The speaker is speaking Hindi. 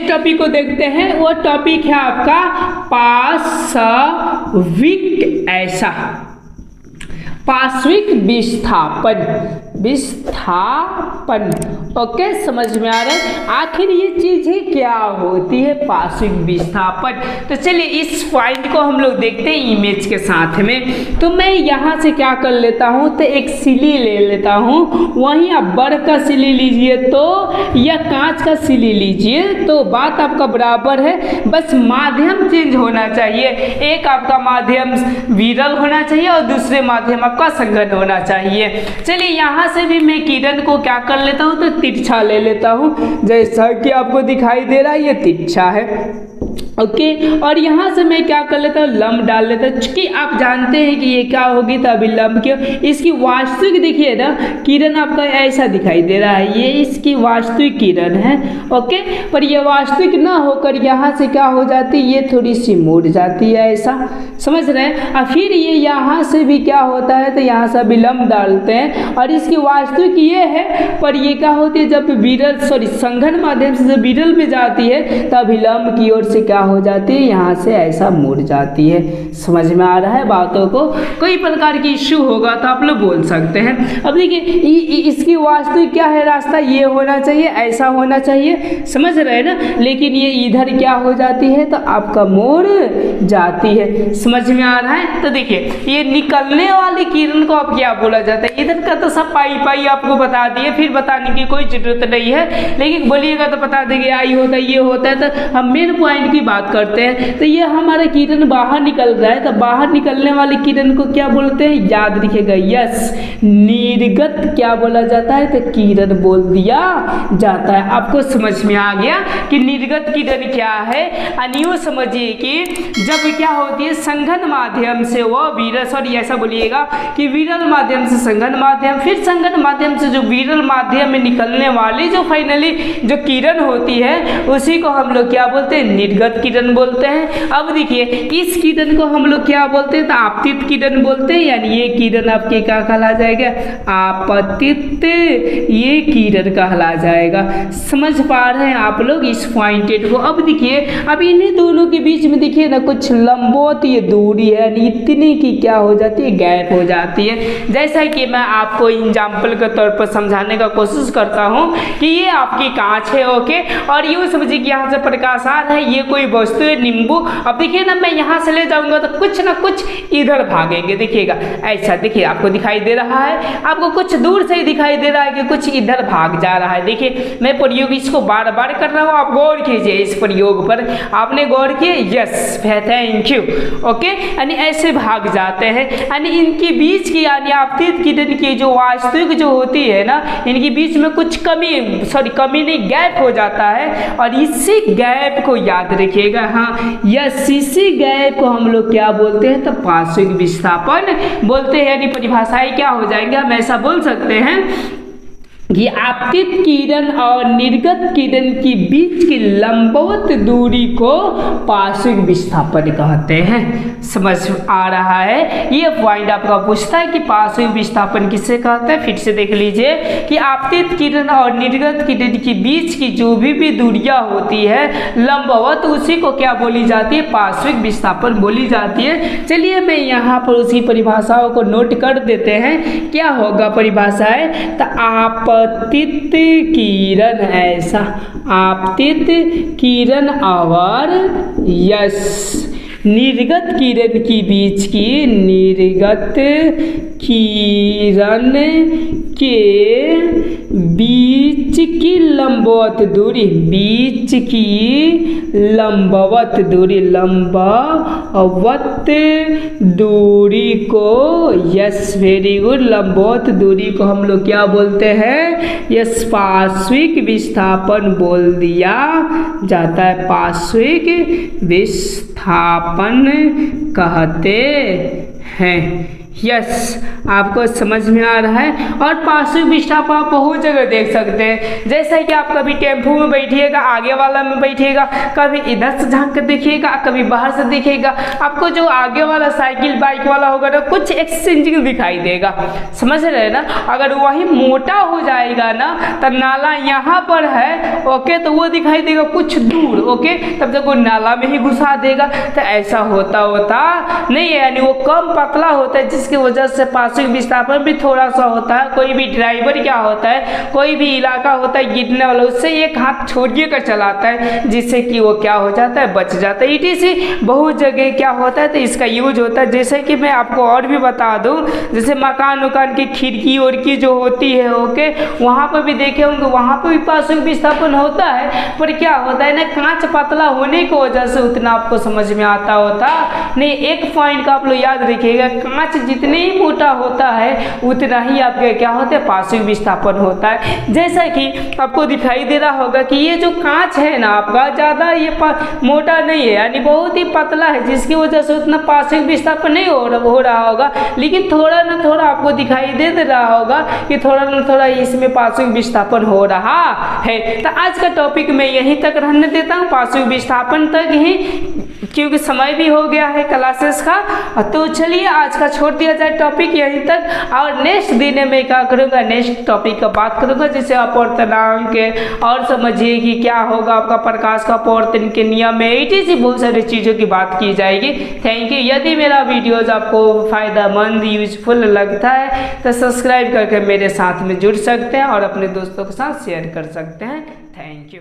नेक्स्ट टॉपिक को देखते हैं। वो टॉपिक है आपका पाशविक ऐसा, पाशविक विस्थापन। ओके, समझ में आ रहा है। आखिर ये चीजें क्या होती है पाशविक विस्थापन? तो चलिए इस पॉइंट को हम लोग देखते हैं इमेज के साथ में। तो मैं यहाँ से क्या कर लेता हूँ, तो एक सिली ले लेता हूँ, वहीं आप बर्फ का सिली लीजिए तो या कांच का सिली लीजिए तो बात आपका बराबर है, बस माध्यम चेंज होना चाहिए। एक आपका माध्यम विरल होना चाहिए और दूसरे माध्यम आपका संघन होना चाहिए। चलिए यहाँ से भी मैं किरण को क्या कर लेता हूँ, तो तिरछा ले लेता हूँ, जैसा कि आपको दिखाई दे रहा है ये तिरछा है। ओके, और यहाँ से मैं क्या कर लेता हूँ, लंब डाल लेता हूँ। चूंकि आप जानते हैं कि ये क्या होगी, तो अभी लंब क्यों, इसकी वास्तविक देखिए ना किरण आपका ऐसा दिखाई दे रहा है, ये इसकी वास्तविक किरण है। ओके, पर ये वास्तविक ना होकर यहाँ से क्या हो जाती है, ये थोड़ी सी मुड़ जाती है, ऐसा समझ रहे हैं। और फिर ये यहाँ से भी क्या होता है, तो यहाँ से विलंब डालते हैं और इसकी वास्तविक ये है, पर ये क्या होती है जब विरल संघन माध्यम से जब विरल में जाती है तब विलंब की ओर से क्या हो जाती है, यहाँ से ऐसा मुड़ जाती है। समझ में आ रहा है बातों को? कोई प्रकार की इश्यू होगा तो आप लोग बोल सकते हैं। अब देखिए इसकी वास्तविक क्या है, रास्ता ये होना चाहिए, ऐसा होना चाहिए, समझ रहे हैं ना, लेकिन ये इधर क्या हो जाती है, तो आपका मुड़ जाती है। समझ में आ रहा है? तो देखिए ये निकलने वाली किरण को अब क्या बोला जाता है, इधर का तो सब पाई आपको बता दिए, फिर बताने की कोई जरूरत नहीं है, लेकिन बोलिएगा तो बता देंगे आई होता है ये होता है। तो हम मेन पॉइंट की बात करते हैं। तो ये हमारा किरण बाहर निकल रहा है, तो बाहर निकलने वाली किरण को क्या बोलते हैं, याद रखिएगा, यस निर्गत क्या बोला जाता है, तो किरण बोल दिया जाता है। आपको समझ में आ गया कि निर्गत किरण क्या है। यूँ समझिए कि जब क्या होती है संघन माध्यम से वो विरल, सॉरी ऐसा बोलिएगा कि विरल माध्यम से संघन माध्यम, फिर संघन माध्यम से जो विरल माध्यम में निकलने वाली जो फाइनली जो किरण होती है उसी को हम लोग क्या बोलते हैं, निर्गत किरण बोलते हैं। अब देखिए इस किरण को हम लोग क्या बोलते हैं, तो आपतित किरण बोलते हैं, यानी ये किरण आपके क्या कहला जाएगा, आपतित ये किरण कहला जाएगा। समझ पा रहे हैं आप लोग इस पॉइंटेड को? अब देखिए अब इन्हीं दोनों के बीच में देखिए ना कुछ लंबवत ये दूरी है, यानी इतनी की क्या हो जाती है, गैप हो जाती है। जैसा कि मैं आपको एग्जाम्पल के तौर पर समझाने का कोशिश करता हूँ कि ये आपकी कांच है, ओके, और यूँ समझिए कि यहाँ से प्रकाश आ रहा है, ये कोई वस्तु है नींबू। अब देखिए ना मैं यहाँ से ले जाऊंगा तो कुछ ना कुछ इधर भागेंगे, देखिएगा ऐसा, देखिए आपको दिखाई दे रहा है, आपको कुछ दूर से ही दिखाई दे रहा है कि कुछ इधर भाग जा रहा है। देखिए मैं प्रयोग इसको बार बार कर रहा हूँ, आप गौर कीजिए इस प्रयोग पर। आपने गौर किए? Yes, thank you. ओके, यानी ऐसे भाग जाते हैं, यानी इनके बीच की यानी आपतित किरण की जो वास्तविक जो होती है ना, इनके बीच में कुछ कमी नहीं, गैप हो जाता है, और इसी गैप को याद रखिएगा। हाँ यस, इसी गैप को हम लोग क्या बोलते हैं, तो पाशविक विस्थापन बोलते हैं। यानी परिभाषाएं क्या हो जाएंगे, हम ऐसा बोल सकते हैं कि आपतित किरण और निर्गत किरण के बीच की लंबवत दूरी को पाशविक विस्थापन कहते हैं। समझ आ रहा है? ये पॉइंट आपका पूछता है कि पाशविक विस्थापन किसे कहते हैं। फिर से देख लीजिए कि आपतित किरण और निर्गत किरण के बीच की जो भी दूरियां होती है लंबवत, उसी को क्या बोली जाती है, पाशविक विस्थापन बोली जाती है। चलिए मैं यहाँ पर उसी परिभाषाओं को नोट कर देते हैं। क्या होगा परिभाषाएं, तो आपतित किरण ऐसा, आपतित किरण और यस निर्गत किरण के बीच की, निर्गत किरण के बीच की लंबवत दूरी, बीच की लंबवत दूरी, लंबवत दूरी को, यस वेरी गुड, लंबवत दूरी को हम लोग क्या बोलते हैं, यस पाशविक विस्थापन बोल दिया जाता है। पाशविक विस्थापन कहते हैं। यस, आपको समझ में आ रहा है। और पार्श्विक विस्थापन आप बहुत जगह देख सकते हैं, जैसे कि आप कभी टेम्पो में बैठिएगा, आगे वाला में बैठिएगा, कभी इधर से झांक कर देखिएगा, कभी बाहर से देखिएगा, आपको जो आगे वाला साइकिल बाइक वाला होगा ना कुछ एक्सचेंजिंग दिखाई देगा, समझ रहे हैं ना। अगर वही मोटा हो जाएगा ना तब नाला यहाँ पर है, ओके, तो वो दिखाई देगा कुछ दूर, ओके, तब तक वो नाला में ही घुसा देगा। तो ऐसा होता नहीं है, यानी वो कम पतला होता है, जिसकी वजह से पार्श्विक विस्थापन भी थोड़ा सा होता है। कोई भी ड्राइवर क्या होता है, कोई भी इलाका होता है गिरने वाला, उससे एक हाथ छोड़िए कर चलाता है, जिससे कि वो क्या हो जाता है, बच जाता है। ETC बहुत जगह क्या होता है तो इसका यूज होता है। जैसे कि मैं आपको और भी बता दूं, जैसे मकान उकान की खिड़की उड़की जो होती है, ओके, वहाँ पर भी देखे होंगे, वहाँ पर भी पार्श्विक विस्थापन होता है। पर क्या होता है ना, कांच पतला होने की वजह से उतना आपको समझ में आता होता नहीं। एक पॉइंट का आप लोग याद रखिएगा, कांच जितने ही मोटा होता है उतना ही आपके क्या होता है, पार्श्विक विस्थापन होता है। जैसा कि आपको दिखाई दे रहा होगा कि ये जो कांच है ना आपका, ज़्यादा ये मोटा नहीं है, यानी बहुत ही पतला है, जिसकी वजह से उतना पार्श्विक विस्थापन नहीं हो रहा होगा। लेकिन थोड़ा ना थोड़ा आपको दिखाई दे रहा होगा कि थोड़ा ना थोड़ा इसमें पार्श्विक विस्थापन हो रहा है। तो आज का टॉपिक मैं यहीं तक रहने देता हूँ, पार्श्विक विस्थापन तक ही, क्योंकि समय भी हो गया है क्लासेस का। तो चलिए आज का छोड़ दिया जाए टॉपिक यहीं तक, और नेक्स्ट दिन में क्या करूँगा, नेक्स्ट टॉपिक का बात करूँगा, जैसे अपवर्तनांक के, और समझिए कि क्या होगा आपका प्रकाश का अपवर्तन के नियम में, ETC बहुत सारी चीज़ों की बात की जाएगी। Thank you. यदि मेरा वीडियोज़ आपको फ़ायदेमंद यूजफुल लगता है तो सब्सक्राइब करके मेरे साथ में जुड़ सकते हैं और अपने दोस्तों के साथ शेयर कर सकते हैं। Thank you.